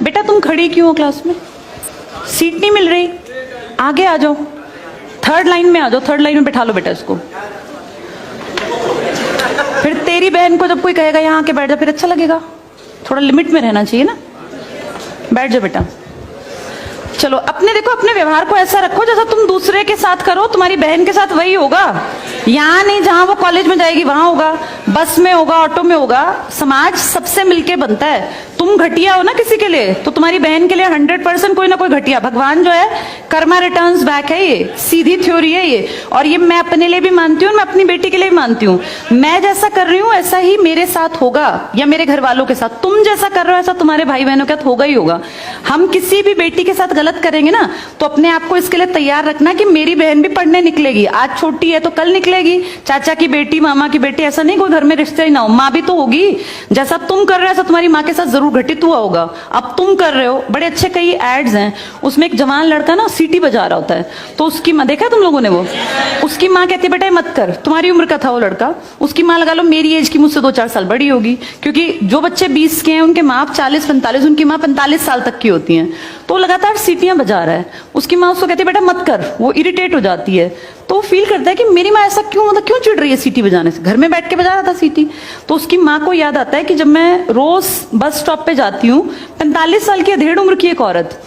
बेटा तुम खड़ी क्यों हो क्लास में? सीट नहीं मिल रही? आगे आ जाओ, थर्ड लाइन में आ जाओ, थर्ड लाइन में बैठा लो बेटा इसको। फिर तेरी बहन को जब कोई कहेगा यहाँ आके बैठ जा, फिर अच्छा लगेगा? थोड़ा लिमिट में रहना चाहिए ना। बैठ जाओ बेटा। चलो अपने देखो, अपने व्यवहार को ऐसा रखो जैसा तुम दूसरे के साथ करो, तुम्हारी बहन के साथ वही होगा। यहाँ नहीं, जहां वो कॉलेज में जाएगी वहां होगा, बस में होगा, ऑटो में होगा। समाज सबसे मिलके बनता है। तुम घटिया हो ना किसी के लिए, तो तुम्हारी बहन के लिए 100% कोई ना कोई घटिया। भगवान जो है कर्मा रिटर्न्स बैक है, ये सीधी थ्योरी है ये। और ये मैं अपने लिए भी मानती हूँ, मैं अपनी बेटी के लिए भी मानती हूँ। मैं जैसा कर रही हूँ ऐसा ही मेरे साथ होगा, या मेरे घर वालों के साथ। तुम जैसा कर रहे हो ऐसा तुम्हारे भाई बहनों के साथ होगा ही होगा। हम किसी भी बेटी के साथ गलत करेंगे ना, तो अपने आप को इसके लिए तैयार रखना कि मेरी बहन भी पढ़ने निकलेगी। आज छोटी है तो कल निकलेगी। चाचा की बेटी, मामा की बेटी, ऐसा नहीं कोई घर में रिश्ते ही ना हो। माँ भी तो होगी। जैसा तुम कर रहे हो ऐसा तुम्हारी माँ के साथ जरूर घटित हुआ होगा। अब तुम कर रहे हो। बड़े अच्छे कई एड्स हैं, उसमें एक जवान लड़का ना सीटी बजा रहा होता है, तो उसकी माँ, देखा तुम लोगों ने वो, उसकी माँ कहती है बेटा मत कर। तुम्हारी उम्र का था वो लड़का, उसकी माँ लगा लो मेरी एज की मुझसे 2-4 साल बड़ी होगी, क्योंकि जो बच्चे 20 के हैं उनके माँ 40-45, उनकी माँ 45 साल तक की होती हैं। तो लगातार सीटियां बजा रहा है। उसकी माँ उसको कहती है बेटा मत कर, वो इरिटेट हो जाती है। तो फील करता है कि मेरी माँ ऐसा क्यों, मतलब क्यों चिढ़ रही है सीटी बजाने से, घर में बैठ के बजा रहा था सीटी। तो उसकी माँ को याद आता है कि जब मैं रोज बस स्टॉप पे जाती हूँ, 45 साल की अधेड़ उम्र की एक औरत,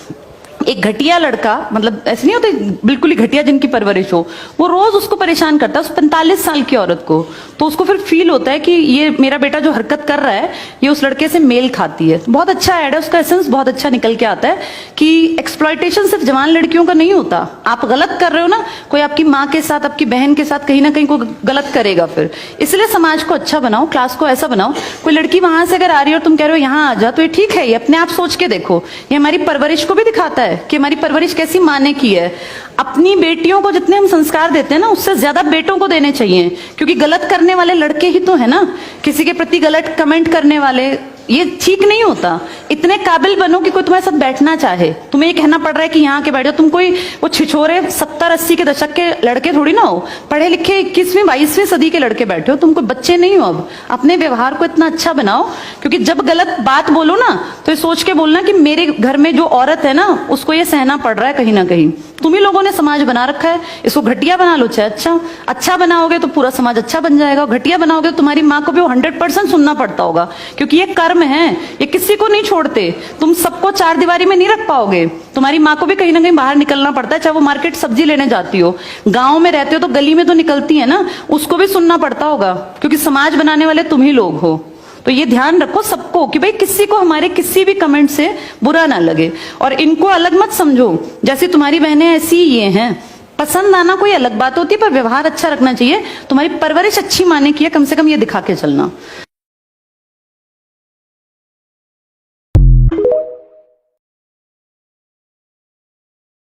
एक घटिया लड़का, मतलब ऐसे नहीं होते बिल्कुल ही घटिया जिनकी परवरिश हो, वो रोज उसको परेशान करता है, उस 45 साल की औरत को। तो उसको फिर फील होता है कि ये मेरा बेटा जो हरकत कर रहा है ये उस लड़के से मेल खाती है। बहुत अच्छा ऐड है, उसका एसेंस बहुत अच्छा निकल के आता है कि एक्सप्लॉयटेशन सिर्फ जवान लड़कियों का नहीं होता। आप गलत कर रहे हो ना, कोई आपकी माँ के साथ, आपकी बहन के साथ कहीं ना कहीं कोई गलत करेगा फिर। इसलिए समाज को अच्छा बनाओ, क्लास को ऐसा बनाओ, कोई लड़की वहां से अगर आ रही है और तुम कह रहे हो यहाँ आ जा, तो ये ठीक है। ये अपने आप सोच के देखो, ये हमारी परवरिश को भी दिखाता है कि हमारी परवरिश कैसी माँ ने की है। अपनी बेटियों को जितने हम संस्कार देते हैं ना, उससे ज्यादा बेटों को देने चाहिए, क्योंकि गलत करने वाले लड़के ही तो है ना, किसी के प्रति गलत कमेंट करने वाले। ये ठीक नहीं होता। इतने काबिल बनो कि कोई तुम्हारे साथ बैठना चाहे। तुम्हें ये कहना पड़ रहा है कि यहाँ के बैठो, तुम कोई वो छिछोरे 70-80 के दशक के लड़के थोड़ी ना हो, पढ़े लिखे 21वीं-22वीं सदी के लड़के बैठे हो। तुम कोई बच्चे नहीं हो। अब अपने व्यवहार को इतना अच्छा बनाओ, क्योंकि जब गलत बात बोलो ना तो ये सोच के बोलना कि मेरे घर में जो औरत है ना उसको ये सहना पड़ रहा है कहीं ना कहीं। तुम ही लोगों ने समाज बना रखा है, इसको घटिया बना लो चाहे अच्छा बनाओगे तो पूरा समाज अच्छा बन जाएगा। घटिया बनाओगे तो तुम्हारी माँ को भी वो 100% सुनना पड़ता होगा, क्योंकि ये कर्म है, ये किसी को नहीं छोड़ते। तुम सबको चार दीवारी में नहीं रख पाओगे। तुम्हारी माँ को भी कहीं ना कहीं बाहर निकलना पड़ता है, चाहे वो मार्केट सब्जी लेने जाती हो, गाँव में रहते हो तो गली में तो निकलती है ना, उसको भी सुनना पड़ता होगा, क्योंकि समाज बनाने वाले तुम ही लोग हो। तो ये ध्यान रखो सबको कि भाई किसी को हमारे किसी भी कमेंट से बुरा ना लगे, और इनको अलग मत समझो। जैसी तुम्हारी बहनें ऐसी ये हैं। पसंद आना कोई अलग बात होती है, पर व्यवहार अच्छा रखना चाहिए। तुम्हारी परवरिश अच्छी माने की है, कम से कम ये दिखा के चलना।